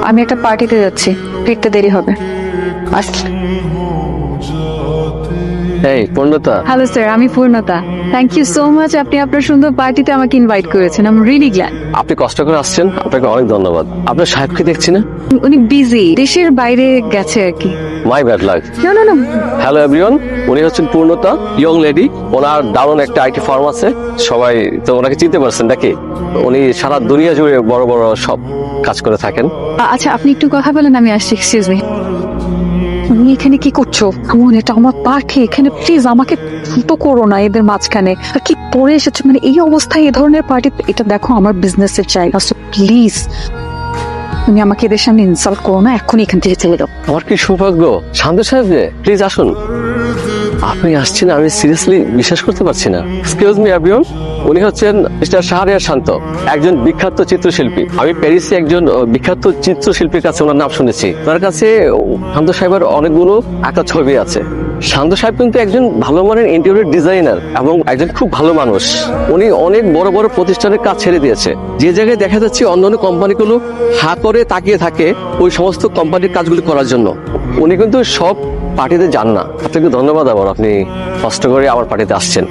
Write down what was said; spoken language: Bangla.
আমি একটা পার্টিতে যাচ্ছি, ফিরতে দেরি হবে। এই পূর্ণতা, হ্যালো স্যার, আমি পূর্ণতা। থ্যাংক ইউ সো মাচ, আপনি আপনার সুন্দর পার্টিতে আমাকে ইনভাইট করেছেন। I am really glad. আপনি কষ্ট করে আসছেন, আপনাকে অনেক ধন্যবাদ। আপনার সাহেবকে দেখছি না? উনি বিজি, দেশের বাইরে গেছে আর কি। My bad luck. না না না, হ্যালো এভরিওয়ান, উনি হচ্ছেন পূর্ণতা, ইয়ং লেডি। ওনার দারুণ একটা আইটি ফার্ম আছে, সবাই তো ওনাকে চিনতে পারছেন নাকি? উনি সারা দুনিয়া জুড়ে বড় বড় সব কাজ করে থাকেন। আচ্ছা আপনি একটু কথা বলেন, আমি আসছি। এক্সকিউজ মি, তুমি এখানে কি করছো? এমন, এটা আমার পার্টি, এখানে প্লিজ আমাকে ছোট করো না এদের মাঝখানে। আর কি পরে এসেছো, মানে এই অবস্থায় এই ধরনের পার্টি? এটা দেখো আমার বিজনেসের জায়গা, সো প্লিজ তুমি আমাকে এদের সামনে ইনসাল্ট করো না, এখনই এখান থেকে চলে যাও। আমার কি সৌভাগ্য। শান্ত সাহেব যে, প্লিজ আসুন। আপনি আসছেন, আমি সিরিয়াসলি বিশ্বাস করতে পারছি না। এক্সকিউজ মি এভরিওয়ান, উনি হচ্ছেন মিস্টার শাহরিয়ার শান্ত, একজন বিখ্যাত চিত্রশিল্পী। আমি প্যারিসে একজন বিখ্যাত চিত্রশিল্পীর কাছে ওনার নাম শুনেছি। তার কাছে শান্ত সাহেবের অনেকগুলো আঁকা ছবি আছে। শান্ত সাহেব কিন্তু একজন ভালো মানের ইন্টেরিয়র ডিজাইনার এবং একজন খুব ভালো মানুষ। উনি অনেক বড় বড় প্রতিষ্ঠানের কাজ ছেড়ে দিয়েছে। যে জায়গায় দেখা যাচ্ছে অন্যান্য কোম্পানিগুলো হা করে তাকিয়ে থাকে ওই সমস্ত কোম্পানির কাজগুলো করার জন্য, উনি কিন্তু সব পার্টিতে যান না। আপনাকে ধন্যবাদ আবার, আপনি কষ্ট করে আমার পার্টিতে আসছেন।